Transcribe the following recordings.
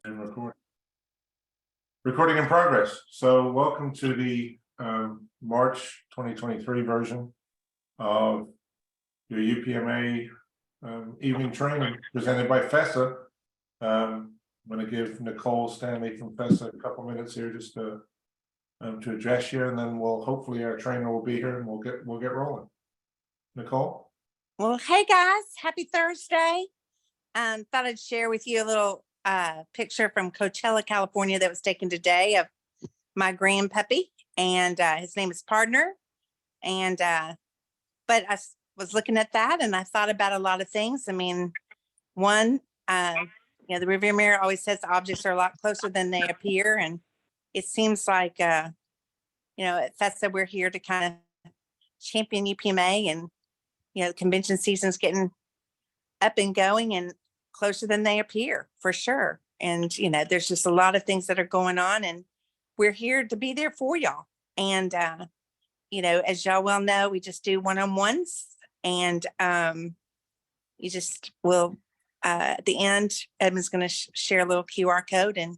And recording in progress. So welcome to the March 2023 version of your UPMA evening training presented by FESA. I'm going to give Nicole Stanley from FESA a couple minutes here just to address you, and then we'll hopefully our trainer will be here and we'll get rolling. Nicole. Well, hey guys, happy Thursday. Thought I'd share with you a little picture from Coachella, California that was taken today of my grandpuppy, and his name is Partner. And but I was looking at that and I thought about a lot of things. I mean, one, the rearview mirror always says objects are a lot closer than they appear, and it seems like at FESA we're here to kind of champion UPMA, and the convention season's getting up and going and closer than they appear, for sure. And there's just a lot of things that are going on, and we're here to be there for y'all. And as y'all well know, we just do one-on-ones, and you just will at the end, Edmund's going to share a little QR code and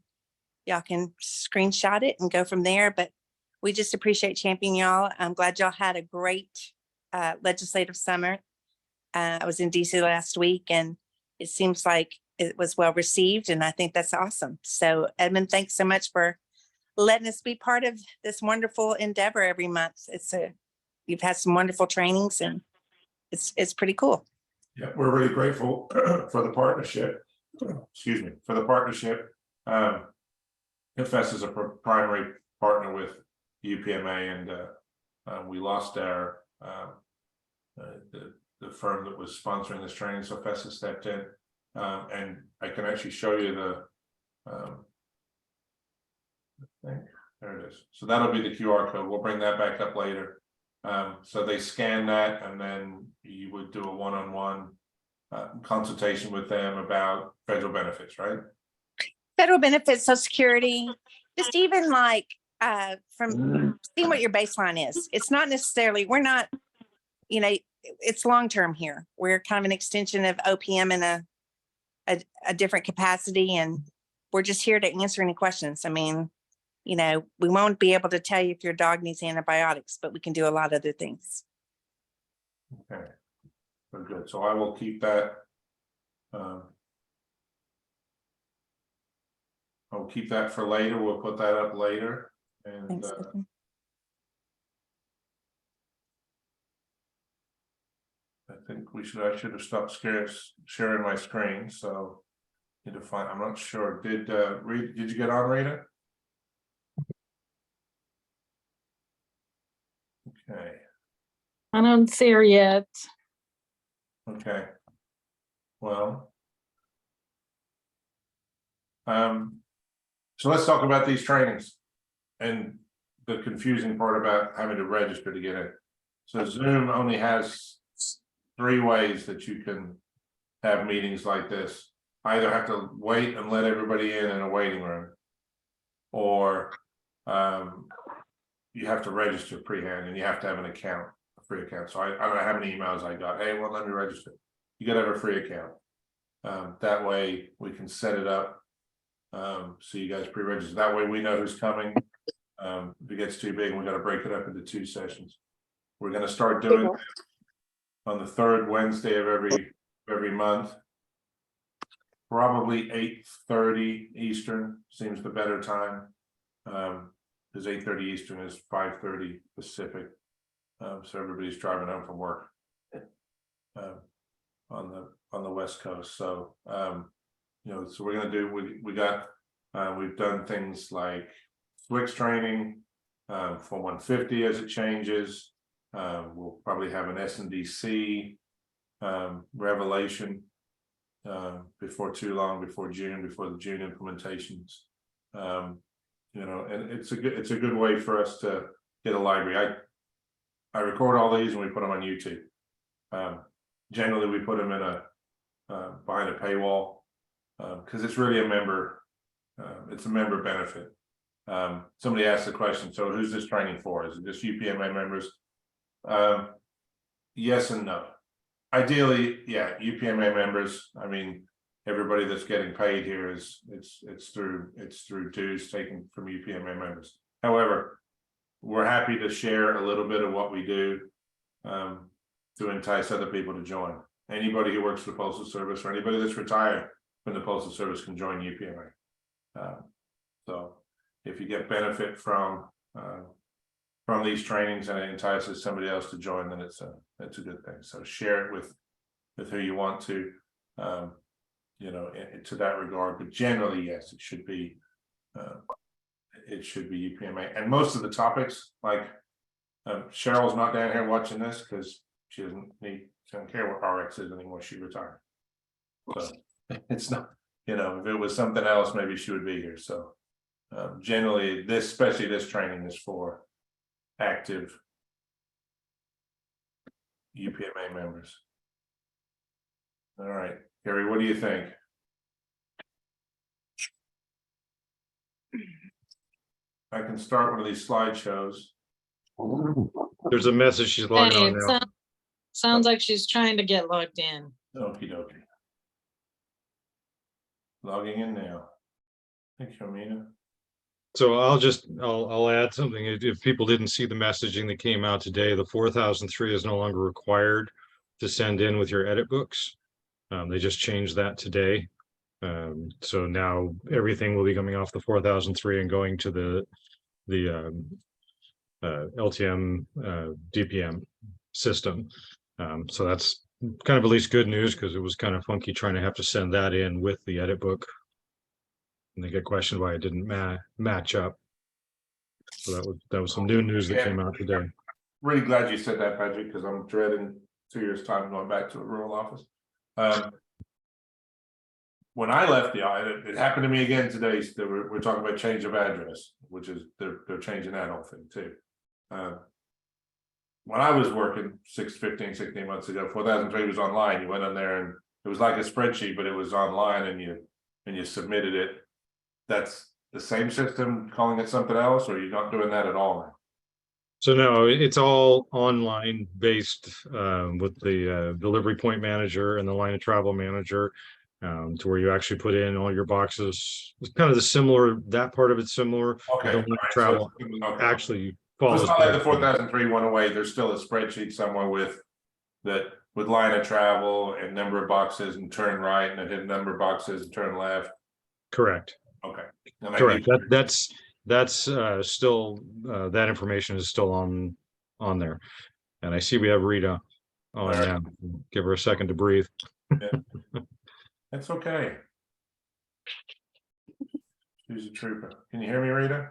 y'all can screenshot it and go from there. But we just appreciate championing y'all. I'm glad y'all had a great legislative summer. I was in DC last week and it seems like it was well received, and I think that's awesome. So Edmund, thanks so much for letting us be part of this wonderful endeavor every month. You've had some wonderful trainings, and it's pretty cool. Yeah, we're really grateful for the partnership. Excuse me, for the partnership. FES is a primary partner with UPMA, and we lost our the firm that was sponsoring this training, so FESA stepped in, and I can actually show you the thing. There it is. So that'll be the QR code. We'll bring that back up later. So they scan that, and then you would do a one-on-one consultation with them about federal benefits, right? Federal benefits, Social Security, just even like from seeing what your baseline is. It's not necessarily, we're not, it's long-term here. We're kind of an extension of OPM in a different capacity, and we're just here to answer any questions. I mean, we won't be able to tell you if your dog needs antibiotics, but we can do a lot of other things. Okay, very good. So I will keep that. I'll keep that for later. We'll put that up later. And thanks. I think I should have stopped sharing my screen. So need to find, I'm not sure. Did you get on, Rita? Okay. I don't see her yet. Okay. Well, so let's talk about these trainings and the confusing part about having to register to get in. So Zoom only has 3 ways that you can have meetings like this. Either have to wait and let everybody in a waiting room, or you have to register pre-hand and you have to have an account, a free account. So I don't know how many emails I got. Hey, well, let me register. You got to have a free account. That way we can set it up so you guys pre-register. That way we know who's coming. If it gets too big, we got to break it up into 2 sessions. We're going to start doing it on the 3rd Wednesday of every month. Probably 8:30 Eastern seems the better time. Because 8:30 Eastern is 5:30 Pacific, so everybody's driving home from work on the West Coast. So so we're gonna do. We've done things like SWIX training for 150 as it changes. We'll probably have an S&DC revelation before too long, before the June implementations. And it's a good way for us to get a library. I record all these and we put them on YouTube. Generally, we put them in behind a paywall because it's really a member. It's a member benefit. Somebody asked the question, so who's this training for? Is it just UPMA members? Yes and no. Ideally, yeah, UPMA members. I mean, everybody that's getting paid here is, it's through dues taken from UPMA members. However, we're happy to share a little bit of what we do to entice other people to join. Anybody who works for the Postal Service or anybody that's retired from the Postal Service can join UPMA. So if you get benefit from these trainings and it entices somebody else to join, then it's a good thing. So share it with who you want to, you know, to that regard. But generally, yes, it should be UPMA. And most of the topics, like Cheryl's not down here watching this because she doesn't care what RX is anymore. She retired. So it's not, you know, if it was something else, maybe she would be here. So generally, especially this training is for active UPMA members. All right, Gary, what do you think? I can start one of these slideshows. There's a message she's logging Hey, on it now. sounds like she's trying to get logged in. Okie dokie. Logging in now. Thank you, Amina. So I'll add something. If people didn't see the messaging that came out today, the 4003 is no longer required to send in with your edit books. They just changed that today. So now everything will be coming off the 4003 and going to the LTM DPM system. So that's kind of at least good news, because it was kind of funky trying to have to send that in with the edit book. And they get questioned why it didn't match up. So that was some new news that came out today. Really glad you said that, Patrick, because I'm dreading 2 years' time going back to a rural office. When I left the audit, it happened to me again today. So we're talking about change of address, which is they're changing that whole thing too. When I was working 16 months ago, 4003 was online. You went on there and it was like a spreadsheet, but it was online, and you submitted it. That's the same system, calling it something else, or you're not doing that at all now? So no, it's all online based with the delivery point manager and the line of travel manager, to where you actually put in all your boxes. It's kind of the similar, that part of it's similar. Okay. The line of All right, travel okay. actually So follows. it's not like the 4003 went away. There's still a spreadsheet somewhere with line of travel and number of boxes and turn right, and a number of boxes and turn left. Correct. Okay. And Correct. That's still that information is still on there. And I see we have Rita on All right. now. Give her a second to breathe. That's okay. She's a trooper. Can you hear me, Rita?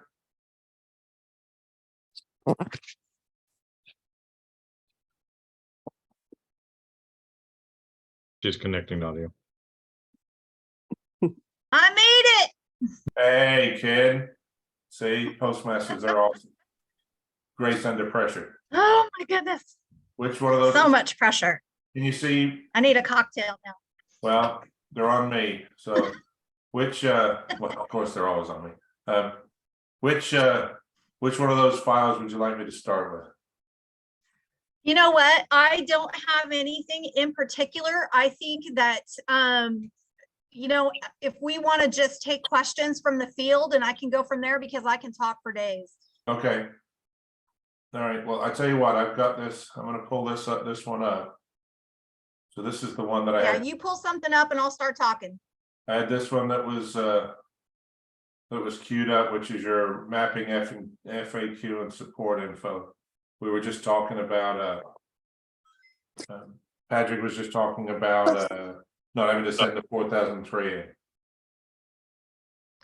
She's connecting to audio. I made it. Hey, kid. See, postmasters are awesome. Grace under pressure. Oh my goodness. Which one of those? So much pressure. Can you see? I need a cocktail now. Well, they're on me. So which well, of course they're always on me. Which one of those files would you like me to start with? You know what? I don't have anything in particular. I think that, you know, if we want to just take questions from the field, and I can go from there because I can talk for days. Okay. All right. Well, I tell you what, I've got this. I'm going to pull this one up. So this is the one that I Yeah, had. you pull something up and I'll start talking. I had this one that was queued up, which is your mapping FAQ and support info. We were just talking about Patrick was just talking about not having to send the 4003 in.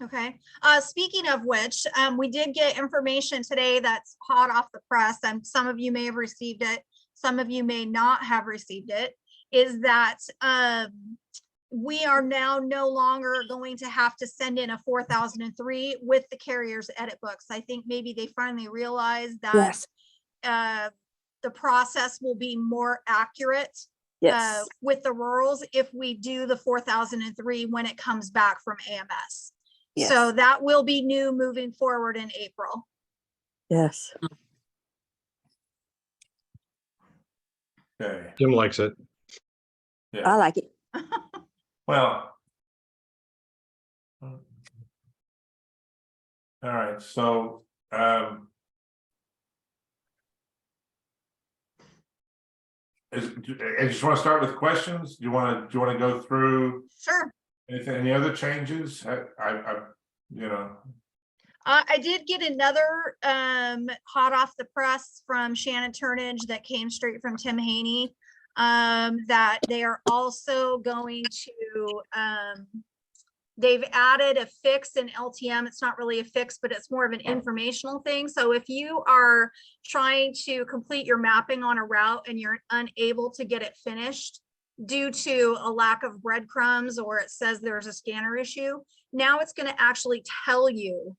Okay. Speaking of which, we did get information today that's hot off the press, and some of you may have received it, some of you may not have received it, is that we are now no longer going to have to send in a 4003 with the carrier's edit books. I think maybe they finally realized that the process will be more accurate with the rurals if we do the 4003 when it comes back from AMS. Yes. So that will be new moving forward in April. Yes. Okay. Jim likes it. I like it. Well, All right, so, I just want to start with questions. Do you want to go through Sure. anything, any other changes? You know, I did get another hot off the press from Shannon Turnage that came straight from Tim Haney, that they are also going to they've added a fix in LTM. It's not really a fix, but it's more of an informational thing. So if you are trying to complete your mapping on a route and you're unable to get it finished due to a lack of breadcrumbs, or it says there's a scanner issue, now it's going to actually tell you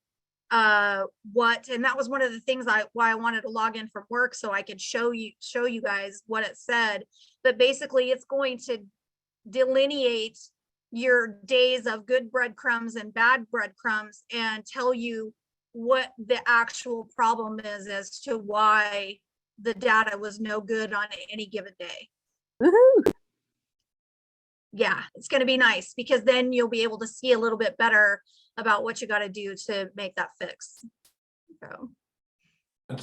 what, and that was one of the things why I wanted to log in from work, so I could show you guys what it said. But basically it's going to delineate your days of good breadcrumbs and bad breadcrumbs and tell you what the actual problem is as to why the data was no good on any given day. Woohoo. Yeah, it's going to be nice, because then you'll be able to see a little bit better about what you got to do to make that fix. So. and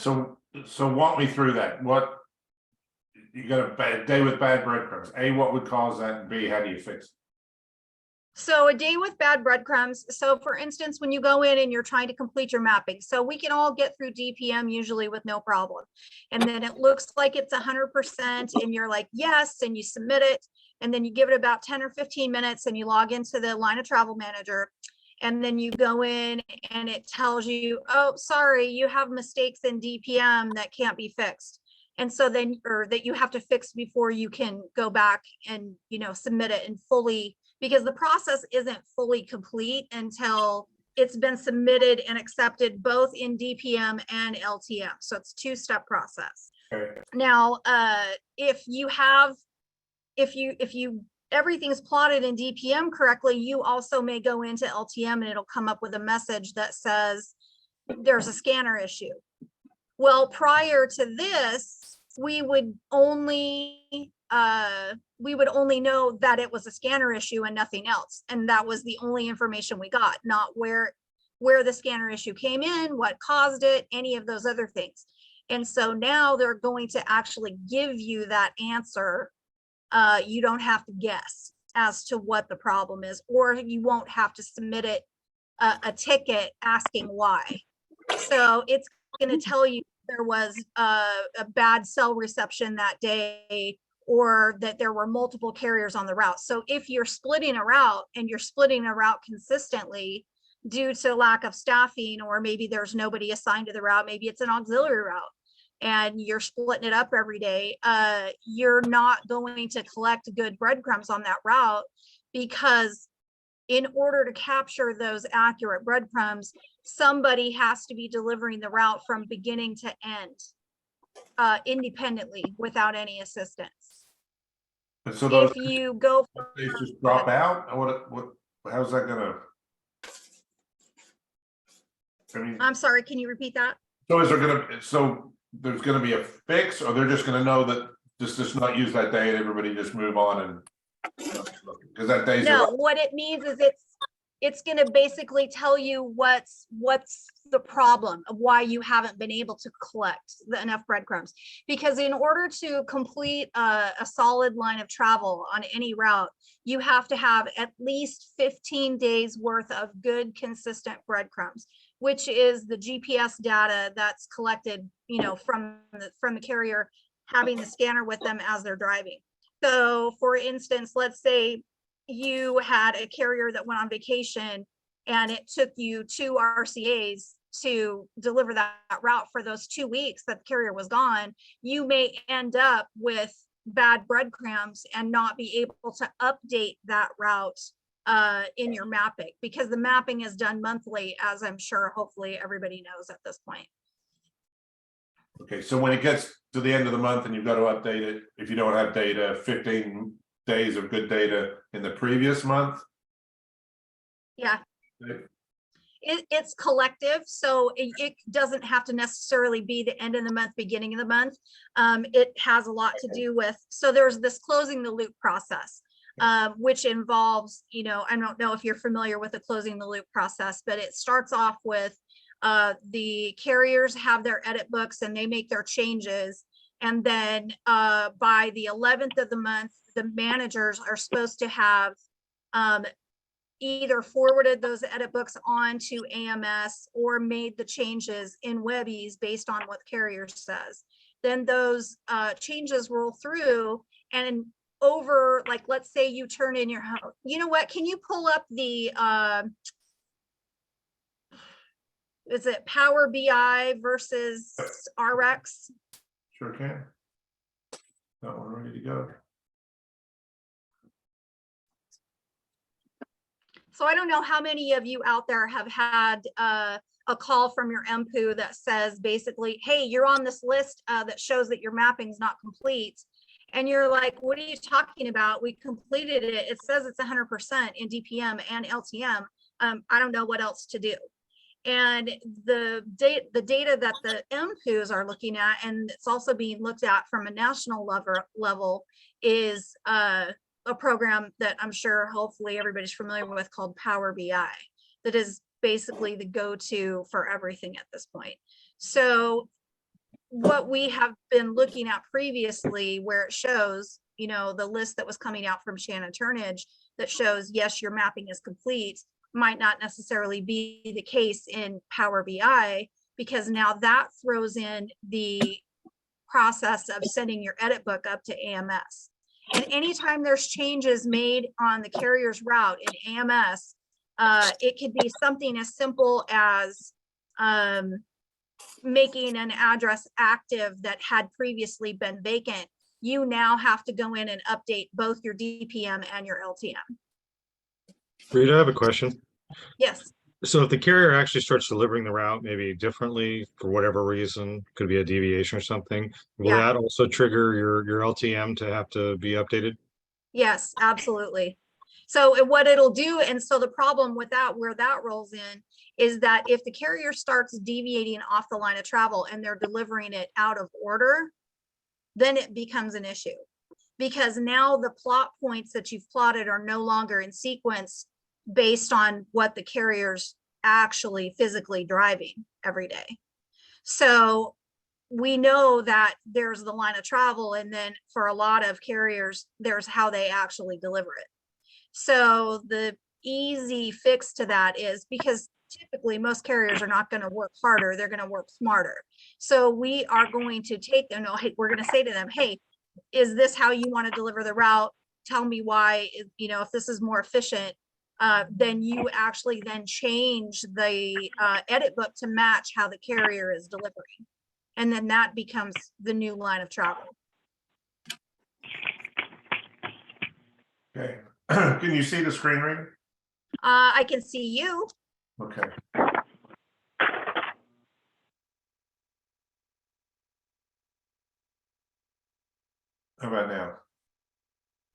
so walk me through that. What, you got a bad day with bad breadcrumbs. A, what would cause that? And B, how do you fix it? So a day with bad breadcrumbs. So for instance, when you go in and you're trying to complete your mapping, so we can all get through DPM usually with no problem. And then it looks like it's 100% and you're like, yes, and you submit it. And then you give it about 10 or 15 minutes and you log into the line of travel manager. And then you go in and it tells you, oh, sorry, you have mistakes in DPM that can't be fixed. And so then, or that you have to fix before you can go back and, you know, submit it and fully, because the process isn't fully complete until it's been submitted and accepted both in DPM and LTM. So it's a two-step process. Okay. Now, if everything's plotted in DPM correctly, you also may go into LTM and it'll come up with a message that says there's a scanner issue. Well, prior to this, we would only know that it was a scanner issue and nothing else. And that was the only information we got, not where the scanner issue came in, what caused it, any of those other things. And so now they're going to actually give you that answer. You don't have to guess as to what the problem is, or you won't have to submit it a ticket asking why. So it's going to tell you there was a bad cell reception that day, or that there were multiple carriers on the route. So if you're splitting a route and you're splitting a route consistently due to lack of staffing, or maybe there's nobody assigned to the route, maybe it's an auxiliary route, and you're splitting it up every day, you're not going to collect good breadcrumbs on that route, because in order to capture those accurate breadcrumbs, somebody has to be delivering the route from beginning to end, independently, without any assistance. And so those If you go, they just drop out, or what, how's that gonna? I mean, I'm sorry, can you repeat that? so there's gonna be a fix, or they're just gonna know that just not use that day and everybody just move on and, because that day's. No, what it means is it's going to basically tell you what's the problem of why you haven't been able to collect enough breadcrumbs. Because in order to complete a solid line of travel on any route, you have to have at least 15 days worth of good, consistent breadcrumbs, which is the GPS data that's collected, you know, from the carrier having the scanner with them as they're driving. So for instance, let's say you had a carrier that went on vacation and it took you 2 RCAs to deliver that route for those 2 weeks that the carrier was gone. You may end up with bad breadcrumbs and not be able to update that route in your mapping, because the mapping is done monthly, as I'm sure hopefully everybody knows at this point. Okay, so when it gets to the end of the month and you've got to update it, if you don't have data, 15 days of good data in the previous month. Yeah. Okay. It's collective, so it doesn't have to necessarily be the end of the month, beginning of the month. It has a lot to do with, so there's this closing the loop process, which involves, you know, I don't know if you're familiar with the closing the loop process, but it starts off with The carriers have their edit books and they make their changes. And then by the 11th of the month, the managers are supposed to have either forwarded those edit books on to AMS or made the changes in Webby's based on what the carrier says. Then those changes roll through, and over, like, let's say you turn in your home. You know what? Can you pull up the is it Power BI versus RRECS? Sure can. That one ready to go. So I don't know how many of you out there have had a call from your MPU that says basically, hey, you're on this list that shows that your mapping's not complete. And you're like, what are you talking about? We completed it. It says it's 100% in DPM and LTM. I don't know what else to do. And the data that the MPUs are looking at, and it's also being looked at from a national level, is a program that I'm sure hopefully everybody's familiar with called Power BI, that is basically the go-to for everything at this point. So what we have been looking at previously, where it shows, you know, the list that was coming out from Shannon Turnage that shows, yes, your mapping is complete, might not necessarily be the case in Power BI, because now that throws in the process of sending your edit book up to AMS. And anytime there's changes made on the carrier's route in AMS, it could be something as simple as making an address active that had previously been vacant. You now have to go in and update both your DPM and your LTM. Rita, I have a question. Yes. So if the carrier actually starts delivering the route maybe differently for whatever reason, could be a deviation or something, will Yeah. that also trigger your LTM to have to be updated? Yes, absolutely. So what it'll do, and so the problem with that, where that rolls in, is that if the carrier starts deviating off the line of travel and they're delivering it out of order, then it becomes an issue. Because now the plot points that you've plotted are no longer in sequence based on what the carrier's actually physically driving every day. So we know that there's the line of travel, and then for a lot of carriers, there's how they actually deliver it. So the easy fix to that is, because typically most carriers are not going to work harder, they're going to work smarter. So we are going to take them, hey, we're going to say to them, hey, is this how you want to deliver the route? Tell me why. You know, if this is more efficient, then you actually then change the edit book to match how the carrier is delivering. And then that becomes the new line of travel. Okay. Can you see the screen reading? I can see you. Okay. How about now?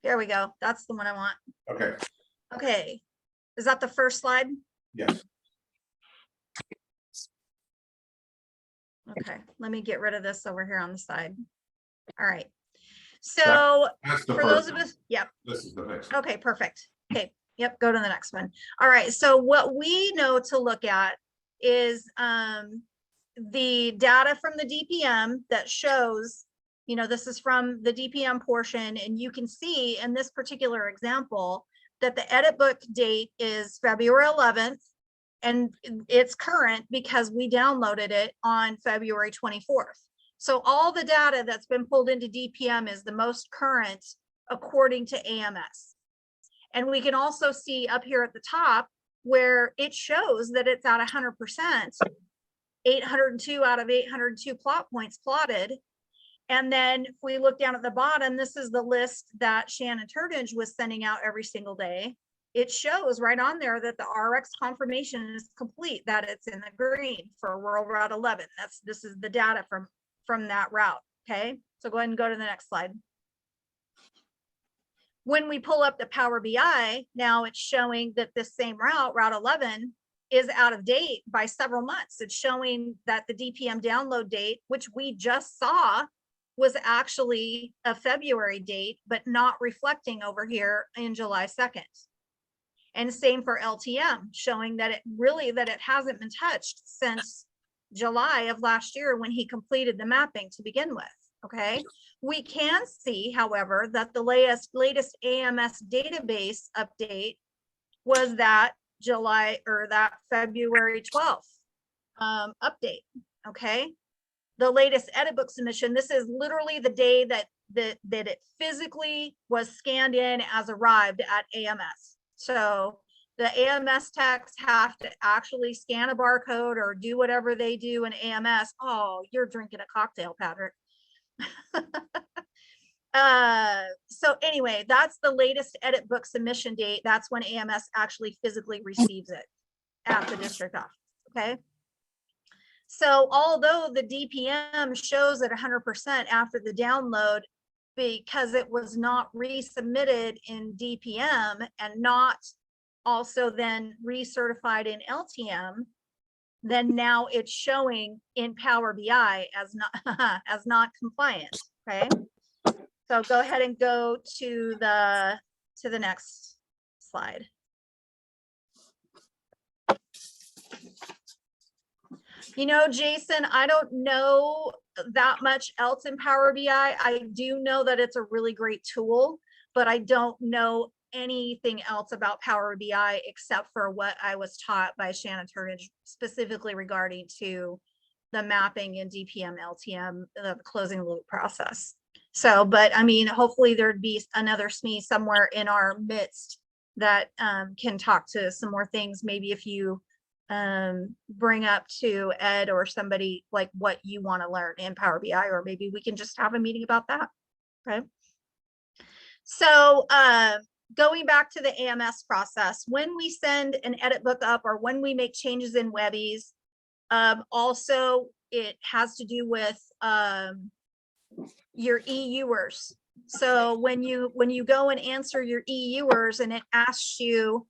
There we go. That's the one I want. Okay. Okay. Is that the first slide? Yes. Okay, let me get rid of this over here on the side. All right. So That's the for first those of one. us, yep. This is the next one. Okay, perfect. Okay, yep, go to the next one. All right, so what we know to look at is the data from the DPM that shows, you know, this is from the DPM portion, and you can see in this particular example that the edit book date is February 11th, and it's current because we downloaded it on February 24th. So all the data that's been pulled into DPM is the most current according to AMS. And we can also see up here at the top where it shows that it's at 100%, 802 out of 802 plot points plotted. And then if we look down at the bottom, this is the list that Shannon Turnage was sending out every single day. It shows right on there that the RRECS confirmation is complete, that it's in the green for World Route 11. This is the data from that route. Okay, so go ahead and go to the next slide. When we pull up the Power BI, now it's showing that this same route, Route 11, is out of date by several months. It's showing that the DPM download date, which we just saw, was actually a February date, but not reflecting over here in July 2nd. And same for LTM, showing that it hasn't been touched since July of last year when he completed the mapping to begin with. Okay. We can see, however, that the latest AMS database update was that February 12th update. Okay. The latest edit book submission, this is literally the day that it physically was scanned in as arrived at AMS. So the AMS techs have to actually scan a barcode or do whatever they do in AMS. Oh, you're drinking a cocktail, Patrick. So anyway, that's the latest edit book submission date. That's when AMS actually physically receives it at the district office. Okay. So although the DPM shows at 100% after the download, because it was not resubmitted in DPM and not also then recertified in LTM, then now it's showing in Power BI as not as not compliant. Okay. So go ahead and go to the next slide. You know, Jason, I don't know that much else in Power BI. I do know that it's a really great tool, but I don't know anything else about Power BI except for what I was taught by Shannon Turnage, specifically regarding to the mapping in DPM, LTM, the closing loop process. So, but I mean, hopefully there'd be another SME somewhere in our midst that can talk to some more things. Maybe if you bring up to Ed or somebody like what you want to learn in Power BI, or maybe we can just have a meeting about that. Okay. So going back to the AMS process, when we send an edit book up or when we make changes in Webbies, also it has to do with your EUers. So when you go and answer your EUers and it asks you,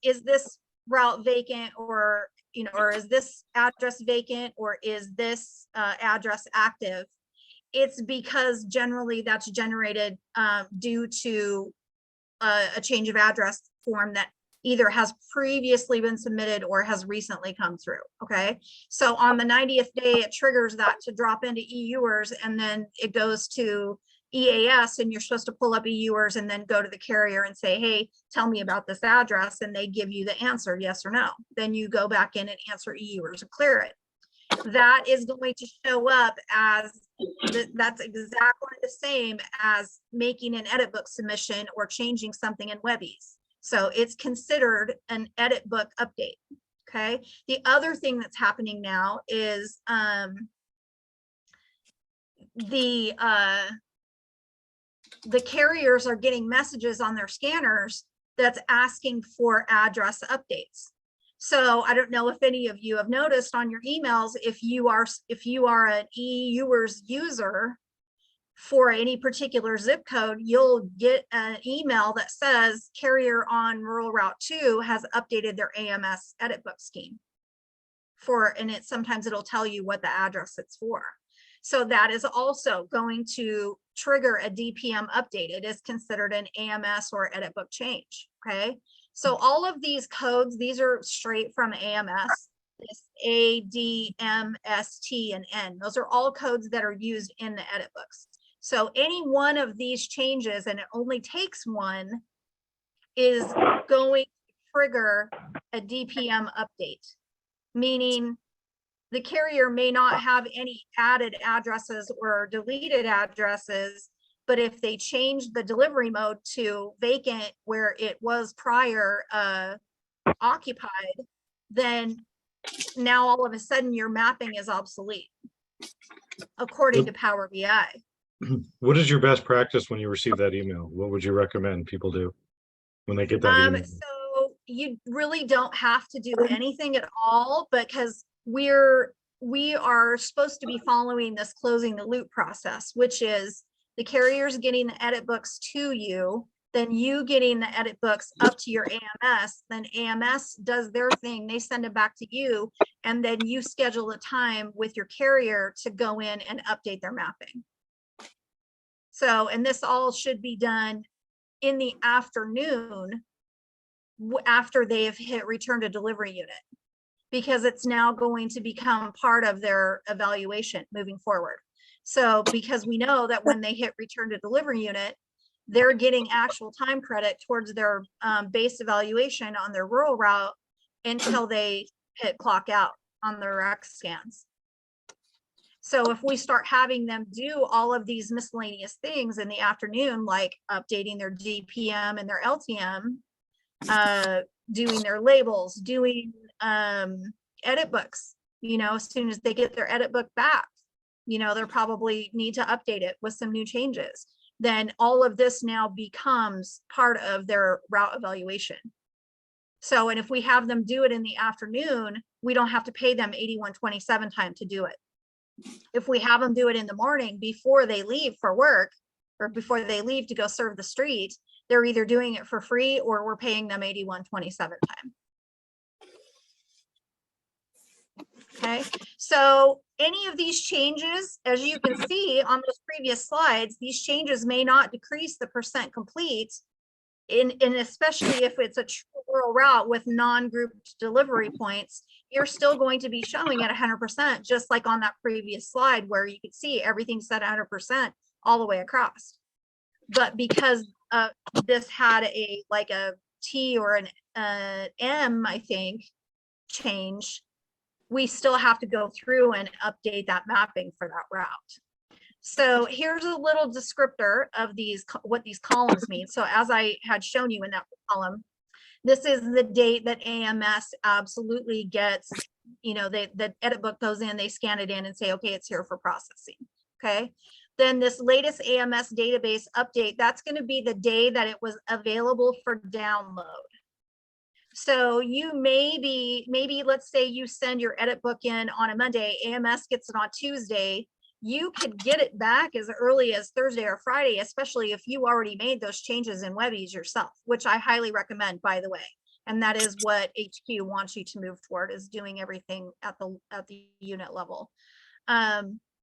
is this route vacant, or or is this address vacant, or is this address active? It's because generally that's generated due to a change of address form that either has previously been submitted or has recently come through. Okay, so on the 90th day it triggers that to drop into EUers, and then it goes to EAS, and you're supposed to pull up EUers and then go to the carrier and say, hey, tell me about this address, and they give you the answer, yes or no. Then you go back in and answer EUers and clear it. That is going to show up as that's exactly the same as making an edit book submission or changing something in Webbies. So it's considered an edit book update. Okay. The other thing that's happening now is the carriers are getting messages on their scanners that's asking for address updates. So I don't know if any of you have noticed on your emails, if you are an EUers user for any particular zip code, you'll get an email that says carrier on rural route 2 has updated their AMS edit book scheme and sometimes it'll tell you what the address it's for. So that is also going to trigger a DPM update. It is considered an AMS or edit book change. Okay. So all of these codes, these are straight from AMS. This A, D, M, S, T, and N. Those are all codes that are used in the edit books. So any one of these changes, and it only takes one, is going to trigger a DPM update, meaning the carrier may not have any added addresses or deleted addresses, but if they change the delivery mode to vacant where it was prior occupied, then now all of a sudden your mapping is obsolete, according to Power BI. What is your best practice when you receive that email? What would you recommend people do when they get that email? So you really don't have to do anything at all, because we are supposed to be following this closing the loop process, which is the carriers getting the edit books to you, then you getting the edit books up to your AMS, then AMS does their thing, they send it back to you, and then you schedule a time with your carrier to go in and update their mapping. So, and this all should be done in the afternoon after they have hit return to delivery unit, because it's now going to become part of their evaluation moving forward. So because we know that when they hit return to delivery unit, they're getting actual time credit towards their base evaluation on their rural route until they hit clock out on their RRECS scans. So if we start having them do all of these miscellaneous things in the afternoon, like updating their DPM and their LTM, doing their labels, doing edit books, you know, as soon as they get their edit book back, you know, they'll probably need to update it with some new changes. Then all of this now becomes part of their route evaluation. So, and if we have them do it in the afternoon, we don't have to pay them 8127 time to do it. If we have them do it in the morning before they leave for work, or before they leave to go serve the street, they're either doing it for free or we're paying them 8127 time. Okay, so any of these changes, as you can see on those previous slides, these changes may not decrease the percent complete, and especially if it's a true rural route with non-grouped delivery points, you're still going to be showing at 100%, just like on that previous slide where you could see everything set 100% all the way across. But because this had a like a T or an M, I think, change, we still have to go through and update that mapping for that route. So here's a little descriptor of these, what these columns mean. So as I had shown you in that column, this is the date that AMS absolutely gets, you know, the edit book goes in, they scan it in and say, okay, it's here for processing. Okay. Then this latest AMS database update, that's going to be the day that it was available for download. So you maybe let's say you send your edit book in on a Monday, AMS gets it on Tuesday. You could get it back as early as Thursday or Friday, especially if you already made those changes in Webbies yourself, which I highly recommend, by the way. And that is what HQ wants you to move toward, is doing everything at the unit level.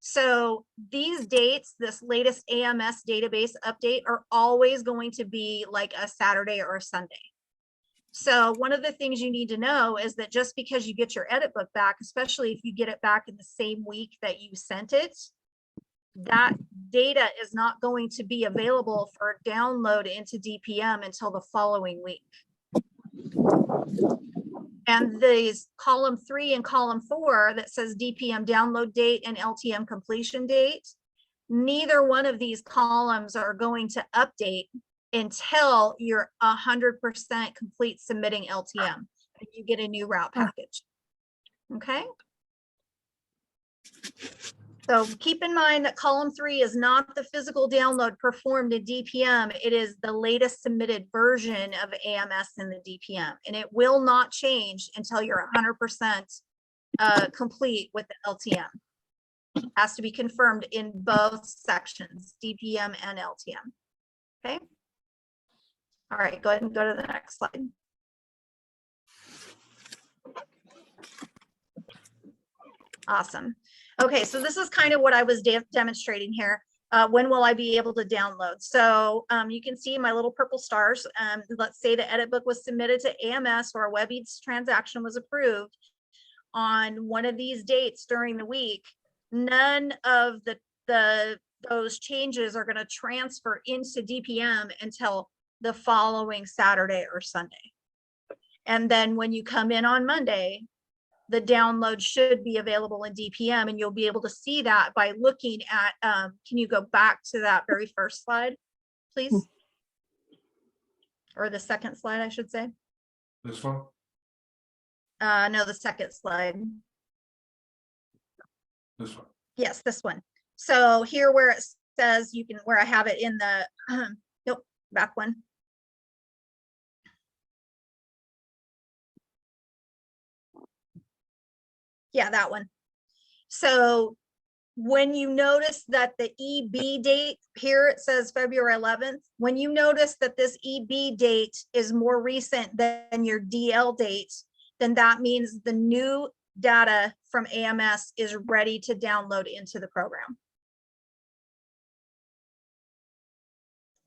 So these dates, this latest AMS database update, are always going to be like a Saturday or a Sunday. So one of the things you need to know is that just because you get your edit book back, especially if you get it back in the same week that you sent it, that data is not going to be available for download into DPM until the following week. And these column 3 and column 4 that says DPM download date and LTM completion date, neither one of these columns are going to update until you're 100% complete submitting LTM and you get a new route package. Okay. So keep in mind that column 3 is not the physical download performed in DPM. It is the latest submitted version of AMS in the DPM, and it will not change until you're 100% complete with the LTM. It has to be confirmed in both sections, DPM and LTM. Okay. All right, go ahead and go to the next slide. Awesome. Okay, so this is kind of what I was demonstrating here. When will I be able to download? So you can see my little purple stars. Let's say the edit book was submitted to AMS or a Webbeats transaction was approved on one of these dates during the week. None of those changes are going to transfer into DPM until the following Saturday or Sunday. And then when you come in on Monday, the download should be available in DPM, and you'll be able to see that by looking at, can you go back to that very first slide, please? Or the second slide, I should say. This one? No, the second slide. This one. Yes, this one. So here where it says you can, where I have it in the, nope, back one. Yeah, that one. So when you notice that the EB date here, it says February 11th, when you notice that this EB date is more recent than your DL date, then that means the new data from AMS is ready to download into the program.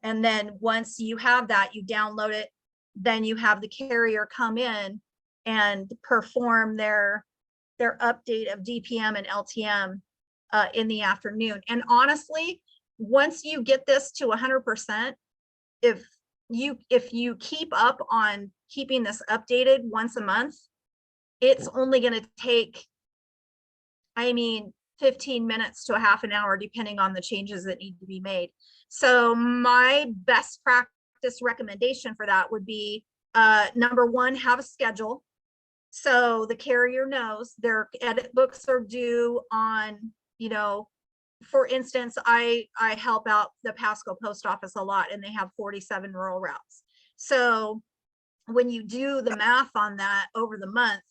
And then once you have that, you download it then you have the carrier come in and perform their update of DPM and LTM in the afternoon. And honestly, once you get this to 100%, if you keep up on keeping this updated once a month, it's only going to take, I mean, 15 minutes to a half an hour, depending on the changes that need to be made. So my best practice recommendation for that would be, number one, have a schedule. So the carrier knows their edit books are due on, you know, for instance, I help out the Pasco post office a lot, and they have 47 rural routes. So when you do the math on that over the month,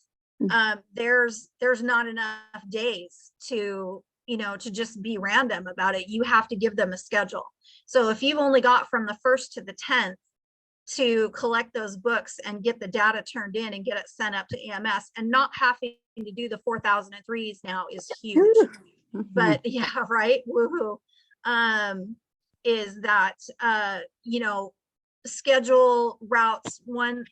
there's not enough days to, you know, to just be random about it. You have to give them a schedule. So if you've only got from the 1st to the 10th to collect those books and get the data turned in and get it sent up to EMS, and not having to do the 4003s now is huge. But yeah, right. Woohoo. Is that, you know, schedule routes 1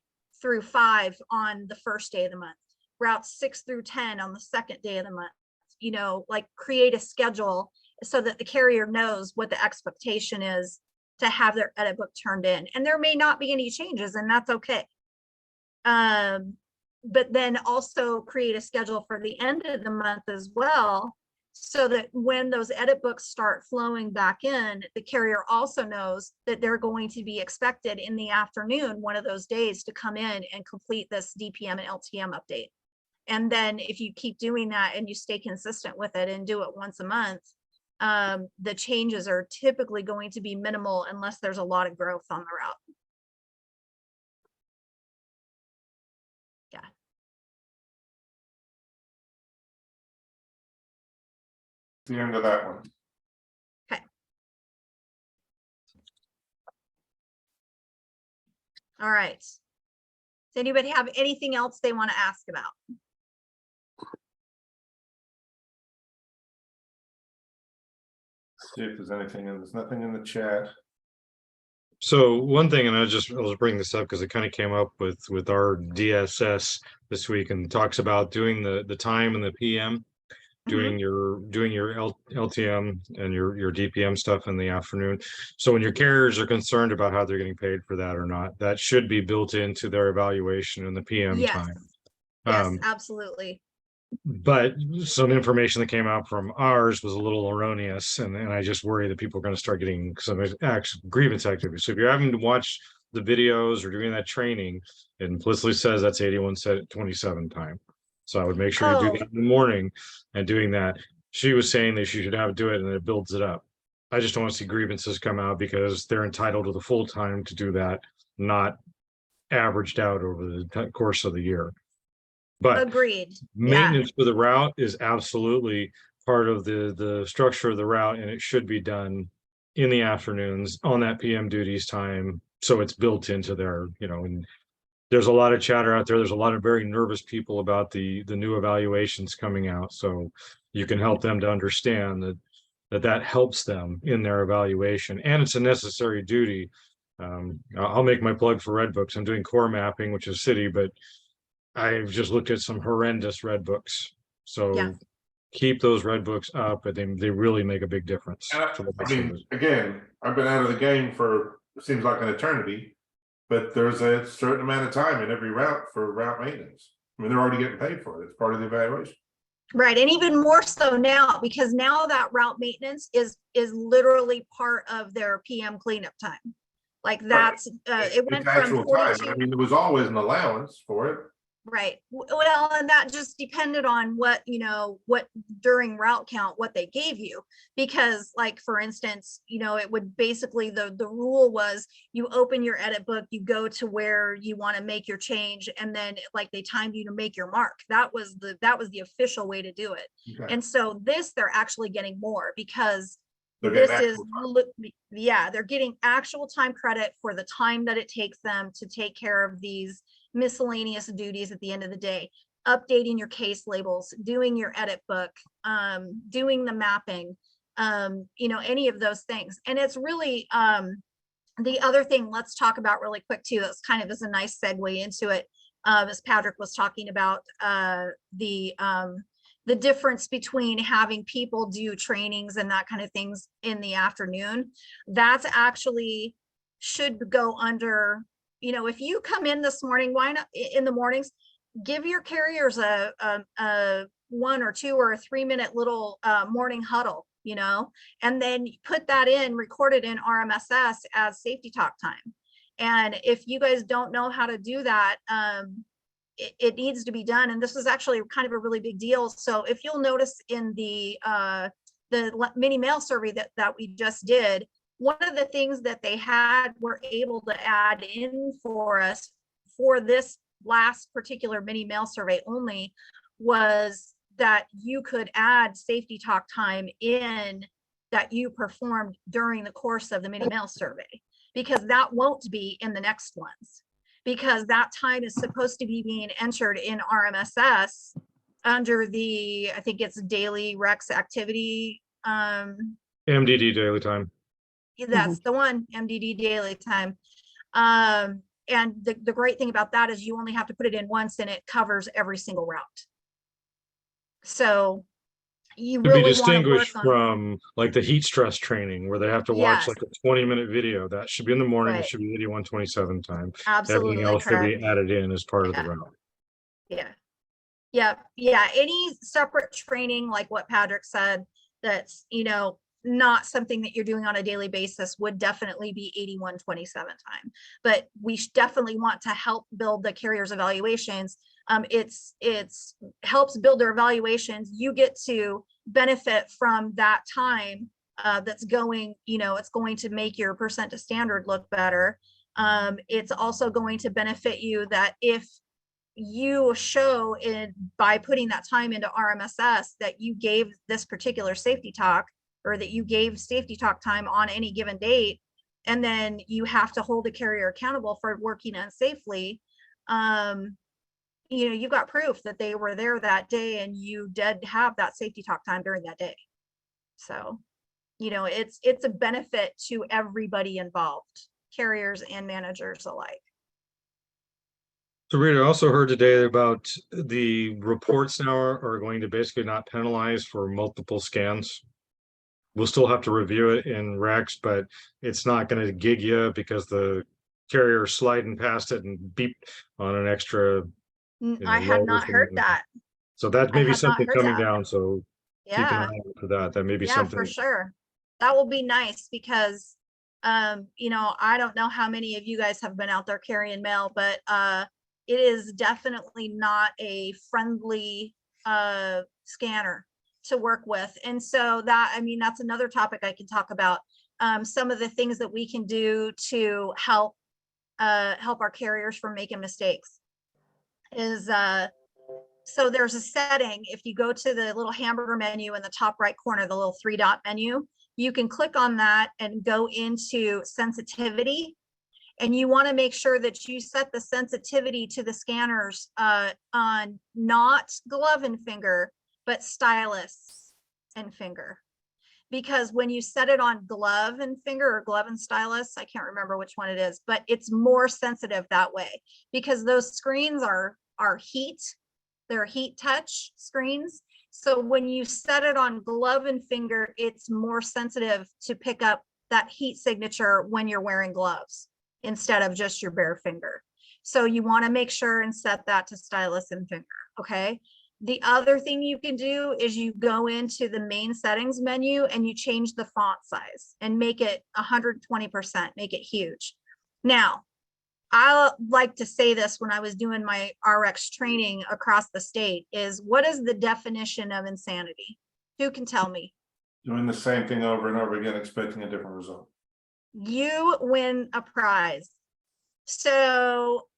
through 5 on the first day of the month, routes 6 through 10 on the second day of the month, you know, like create a schedule so that the carrier knows what the expectation is to have their edit book turned in. And there may not be any changes, and that's okay. But then also create a schedule for the end of the month as well, so that when those edit books start flowing back in, the carrier also knows that they're going to be expected in the afternoon, one of those days, to come in and complete this DPM and LTM update. And then if you keep doing that and you stay consistent with it and do it once a month, the changes are typically going to be minimal unless there's a lot of growth on the route. Yeah. The end of that one. Okay. All right. Does anybody have anything else they want to ask about? See if there's anything, and there's nothing in the chat. So one thing, and I'll just bring this up because it kind of came up with our DSS this week, and talks about doing the time and the PM, doing your LTM and your DPM stuff in the afternoon. So when your carriers are concerned about how they're getting paid for that or not, that should be built into their evaluation in the PM Yes. time. Yes, absolutely. But some information that came out from ours was a little erroneous, and I just worry that people are going to start getting some actual grievance activity. So if you're having to watch the videos or doing that training, it implicitly says that's 81:27 time. So I would make sure you do that in the morning and doing that. She was saying that she should have do it and it builds it up. I just don't want to see grievances come out because they're entitled to the full time to do that, not averaged out over the course of the year. But agreed. maintenance for the route is absolutely part of the structure of the route, and it should be done in the afternoons on that PM duties time. So it's built into their, you know, and there's a lot of chatter out there. There's a lot of very nervous people about the new evaluations coming out. So you can help them to understand that helps them in their evaluation, and it's a necessary duty. I'll make my plug for red books. I'm doing core mapping, which is city, but I've just looked at some horrendous red books. So keep those red books up, but they really make a big difference. I mean, again, I've been out of the game for, it seems like an eternity, but there's a certain amount of time in every route for route maintenance. I mean, they're already getting paid for it. It's part of the evaluation. Right. And even more so now, because now that route maintenance is literally part of their PM cleanup time. Like that's, it went from actual time. 42. I mean, there was always an allowance for it. Right. Well, and that just depended on what, you know, what during route count, what they gave you, because like, for instance, you know, it would basically, the rule was you open your edit book, you go to where you want to make your change. And then like they timed you to make your mark. That was the official way to do it. Okay. And so this, they're actually getting more because This is, they're getting actual time credit for the time that it takes them to take care of these miscellaneous duties at the end of the day, updating your case labels, doing your edit book, doing the mapping, you know, any of those things. And it's really The other thing, let's talk about really quick too, that's kind of is a nice segue into it, as Patrick was talking about the difference between having people do trainings and that kind of things in the afternoon. That's actually should go under, you know, if you come in this morning, why not in the mornings, give your carriers a 1 or 2 or 3 minute little morning huddle, you know, and then put that in, record it in RMSS as safety talk time. And if you guys don't know how to do that, it needs to be done. And this is actually kind of a really big deal. So if you'll notice in the mini mail survey that we just did, one of the things that they were able to add in for us for this last particular mini mail survey only was that you could add safety talk time in that you performed during the course of the mini mail survey, because that won't be in the next ones, because that time is supposed to be being entered in RMSS under the, I think it's daily RRECS activity. MDD daily time. That's the one, MDD daily time. And the great thing about that is you only have to put it in once and it covers every single route. So you To really be want to work distinguished on, from like the heat stress training where they have to watch yes, like a 20-minute video. That should be in the morning. It right, should be 8127 time. Everything absolutely else should correct. be added in as part of the Yeah. route. Yeah. Any separate training, like what Patrick said, that's, you know, not something that you're doing on a daily basis would definitely be 8127 time. But we definitely want to help build the carriers evaluations. It's helps build their evaluations. You get to benefit from that time that's going, you know, it's going to make your percent to standard look better. It's also going to benefit you that if you show in by putting that time into RMSS that you gave this particular safety talk, or that you gave safety talk time on any given date, and then you have to hold a carrier accountable for working unsafely, you know, you've got proof that they were there that day and you did have that safety talk time during that day. So, you know, it's a benefit to everybody involved, carriers and managers alike. So Rita, I also heard today about the reports now are going to basically not penalize for multiple scans. We'll still have to review it in RRECS, but it's not going to gig you because the carrier is sliding past it and beep on an extra. I had not heard that. So that may be something coming that. down. So keep an eye out for that. That may be something. For sure. That will be nice because, you know, I don't know how many of you guys have been out there carrying mail, but it is definitely not a friendly scanner to work with. And so that, I mean, that's another topic I can talk about. Some of the things that we can do to help our carriers from making mistakes is, so there's a setting, if you go to the little hamburger menu in the top right corner, the little 3-dot menu, you can click on that and go into sensitivity. And you want to make sure that you set the sensitivity to the scanners on not glove and finger, but stylus and finger. Because when you set it on glove and finger or glove and stylus, I can't remember which one it is, but it's more sensitive that way because those screens are heat. They're heat touch screens. So when you set it on glove and finger, it's more sensitive to pick up that heat signature when you're wearing gloves instead of just your bare finger. So you want to make sure and set that to stylus and finger. Okay. The other thing you can do is you go into the main settings menu and you change the font size and make it 120%, make it huge. Now, I like to say this when I was doing my RRECS training across the state is, what is the definition of insanity? Who can tell me? Doing the same thing over and over again, expecting a different result. You win a prize. So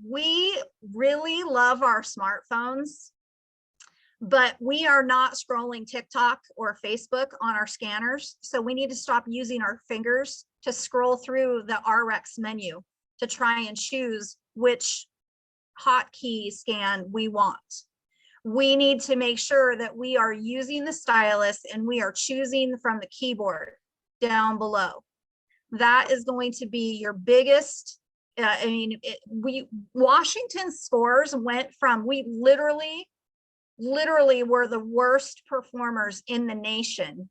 we really love our smartphones, but we are not scrolling TikTok or Facebook on our scanners. So we need to stop using our fingers to scroll through the RRECS menu to try and choose which hotkey scan we want. We need to make sure that we are using the stylus and we are choosing from the keyboard down below. That is going to be your biggest, I mean, Washington's scores went from, we literally were the worst performers in the nation.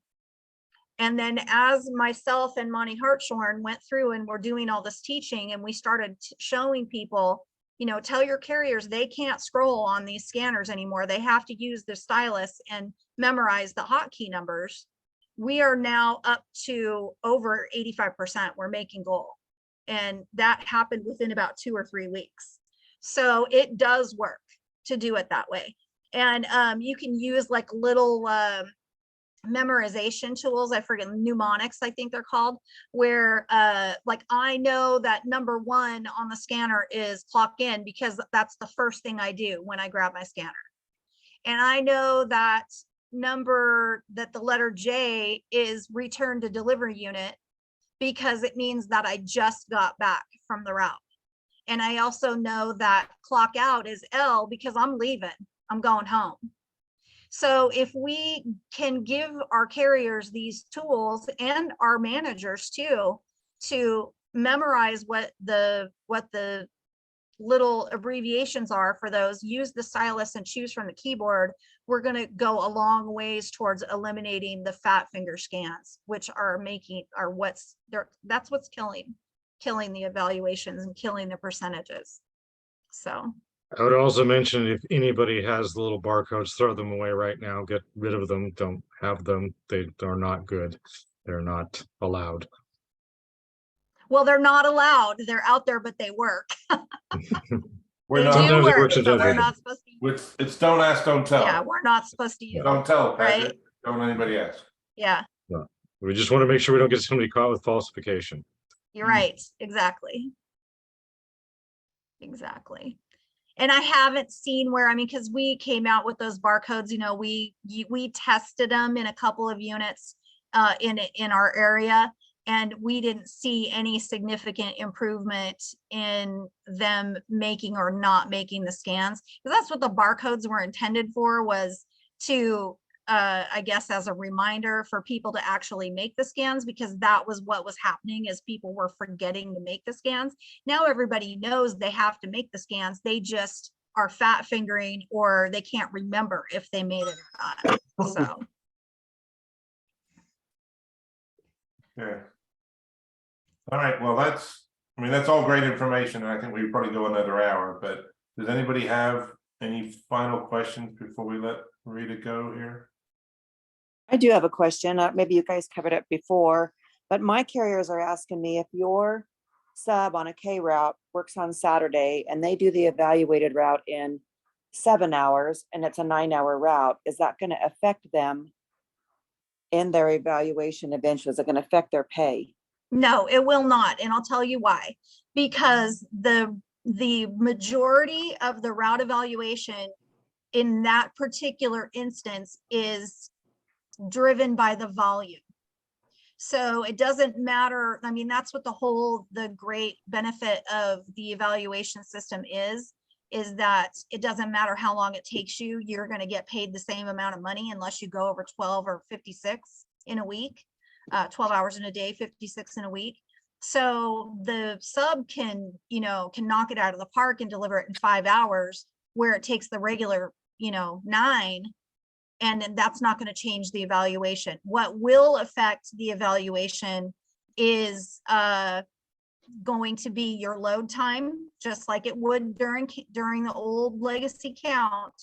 And then as myself and Monty Hartshorn went through and we're doing all this teaching, and we started showing people, tell your carriers they can't scroll on these scanners anymore. They have to use their stylus and memorize the hotkey numbers. We are now up to over 85%. We're making goal. And that happened within about 2 or 3 weeks. So it does work to do it that way. And you can use like little memorization tools. I forget, mnemonics, I think they're called, where like I know that number 1 on the scanner is clock in because that's the first thing I do when I grab my scanner. And I know that the letter J is return to delivery unit because it means that I just got back from the route. And I also know that clock out is L because I'm leaving, I'm going home. So if we can give our carriers these tools and our managers too, to memorize what the little abbreviations are for those, use the stylus and choose from the keyboard, we're going to go a long ways towards eliminating the fat finger scans, which are that's what's killing the evaluations and killing the percentages. So I would also mention, if anybody has the little barcodes, throw them away right now. Get rid of them. Don't have them. They are not good. They're not allowed. well, they're not allowed. They're out there, but they work. We're They not, do Sometimes it work, works and but we're doesn't. not supposed to use. it's don't ask, don't tell. Yeah, we're not supposed to use. Don't tell, Right? Patrick. Don't anybody ask. Yeah, We just want to make sure we don't get somebody caught with falsification. you're right. Exactly. Exactly. And I haven't seen where, I mean, because we came out with those barcodes, we tested them in a couple of units in our area, and we didn't see any significant improvement in them making or not making the scans. Because that's what the barcodes were intended for, was to I guess as a reminder for people to actually make the scans, because that was what was happening, is people were forgetting to make the scans. Now everybody knows they have to make the scans. They just are fat fingering, or they can't remember if they made it or not. So Yeah. All right, well, that's all great information, and I think we could probably go another hour, but does anybody have any final questions before we let Rita go here? I do have a question. Maybe you guys covered it before, but my carriers are asking me if your sub on a K route works on Saturday and they do the evaluated route in 7 hours and it's a 9-hour route, is that going to affect them in their evaluation eventually? Is it going to affect their pay? no, it will not. And I'll tell you why. Because the majority of the route evaluation in that particular instance is driven by the volume. So it doesn't matter. I mean, that's what the great benefit of the evaluation system is that it doesn't matter how long it takes you, you're going to get paid the same amount of money unless you go over 12 or 56 in a week, 12 hours in a day, 56 in a week. So the sub can knock it out of the park and deliver it in 5 hours, where it takes the regular, 9. And then that's not going to change the evaluation. What will affect the evaluation is going to be your load time, just like it would during the old legacy count,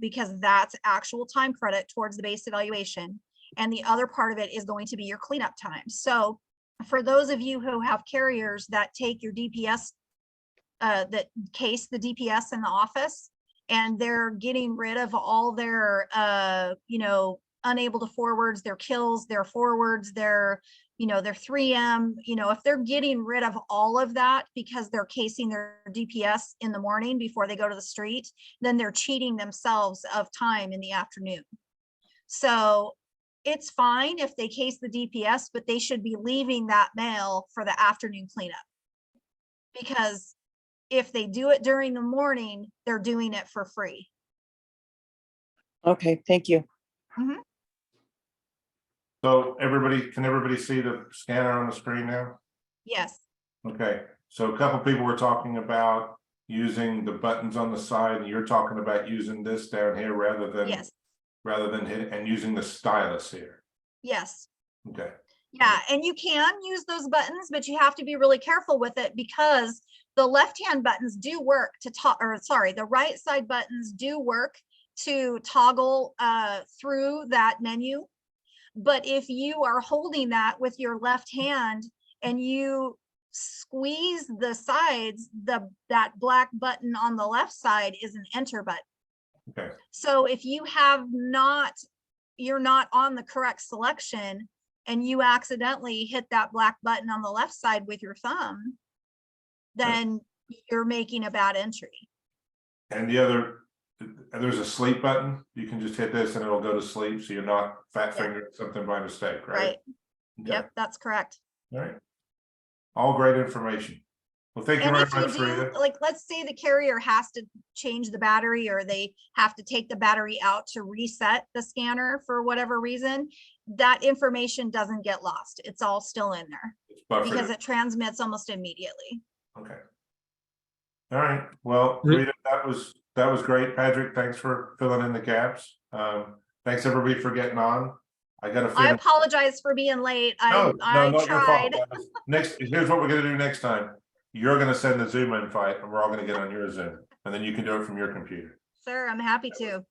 because that's actual time credit towards the base evaluation. And the other part of it is going to be your cleanup time. So for those of you who have carriers that take your DPS, that case the DPS in the office, and they're getting rid of all their, unable to forwards, their kills, their forwards, their 3M, if they're getting rid of all of that because they're casing their DPS in the morning before they go to the street, then they're cheating themselves of time in the afternoon. So it's fine if they case the DPS, but they should be leaving that mail for the afternoon cleanup. Because if they do it during the morning, they're doing it for free. Okay, thank you. Mm-hmm. So can everybody see the scanner on the screen now? Yes, Okay, so a couple people were talking about using the buttons on the side, and you're talking about using this down here rather than hit and using the stylus here. yes. Okay, Yeah, and you can use those buttons, but you have to be really careful with it because the left-hand buttons do work to the right side buttons do work to toggle through that menu. But if you are holding that with your left hand and you squeeze the sides, that black button on the left side is an enter button. okay, So if you're not on the correct selection and you accidentally hit that black button on the left side with your thumb, then you're making a bad entry. and there's a sleep button. You can just hit this and it'll go to sleep, so you're not fat fingering something by mistake, right? Right. Okay. Yep, that's correct. All right. All great information. Well, thank you And very if you much, do, Rita. like, let's say the carrier has to change the battery or they have to take the battery out to reset the scanner for whatever reason, that information doesn't get lost. It's all still in there It's buffered. because it transmits almost immediately. Okay. All right. Well, Rita, that was great. Patrick, thanks for filling in the gaps. Thanks everybody for getting on. I got a I feeling. apologize for being late. No, I not your fault. tried. Here's what we're gonna do next time. You're gonna send the Zoom invite and we're all gonna get on your Zoom, and then you can do it from your computer. Sure, I'm happy to.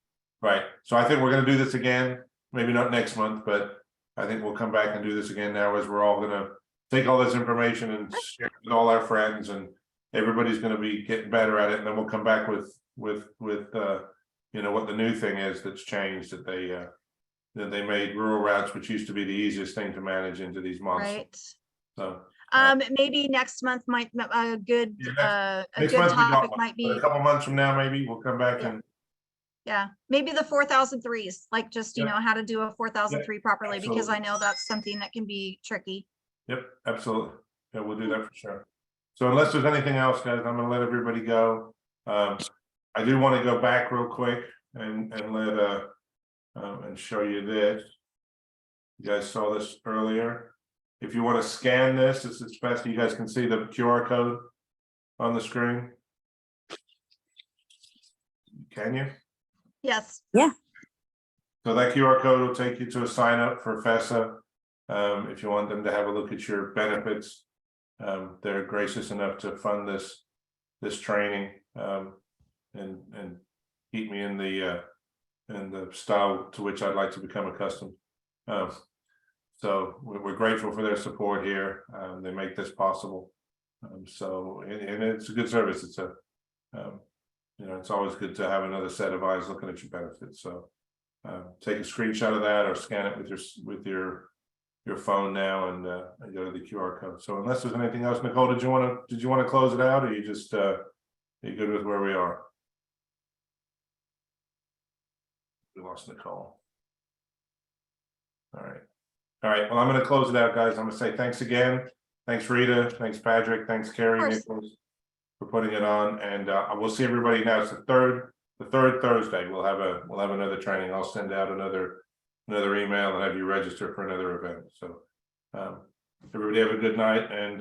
Right. So I think we're gonna do this again, maybe not next month, but I think we'll come back and do this again now, as we're all gonna take all this information and share it with all our friends, and everybody's gonna be getting better at it, and then we'll come back with you know, what the new thing is that's changed, that they made rural routes, which used to be the easiest thing to manage, into these monsters. Right. So Maybe next month might a good next month we topic got, might but be, a couple months from now, maybe we'll come back and yeah, maybe the 4003s, like just, you Yeah. know, how to do a 4003 properly, because I absolutely. know that's something that can be tricky. Yep, absolutely. Yeah, we'll do that for sure. So unless there's anything else, guys, I'm gonna let everybody go. I do want to go back real quick and let and show you this. You guys saw this earlier. If you want to scan this, it's best you guys can see the QR code on the screen. Can you? Yes. So that QR code will take you to a sign up for FESA. If you want them to have a look at your benefits, they're gracious enough to fund this training and keep me in the style to which I'd like to become accustomed. So we're grateful for their support here. They make this possible. So and it's a good service. It's a you know, it's always good to have another set of eyes looking at your benefits. So take a screenshot of that or scan it with your phone now and go to the QR code. So unless there's anything else, Nicole, did you want to close it out, or you just are you good with where we are? We lost Nicole. All right. Well, I'm going to close it out, guys. I'm going to say thanks again. Thanks, Rita. Thanks, Patrick. Thanks, Carrie Nichols, for putting it on. And we'll see everybody now. It's the third Thursday. We'll have another training. I'll send out another email and have you register for another event. So everybody have a good night, and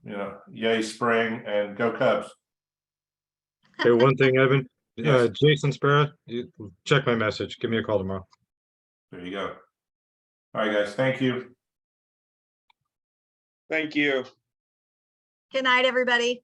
you know, yay spring and go Cubs. Okay, one thing, Evan, Yes. Jason Sparrow, check my message. Give me a call tomorrow. There you go. All right, guys. Thank you. Thank you. Good night, everybody.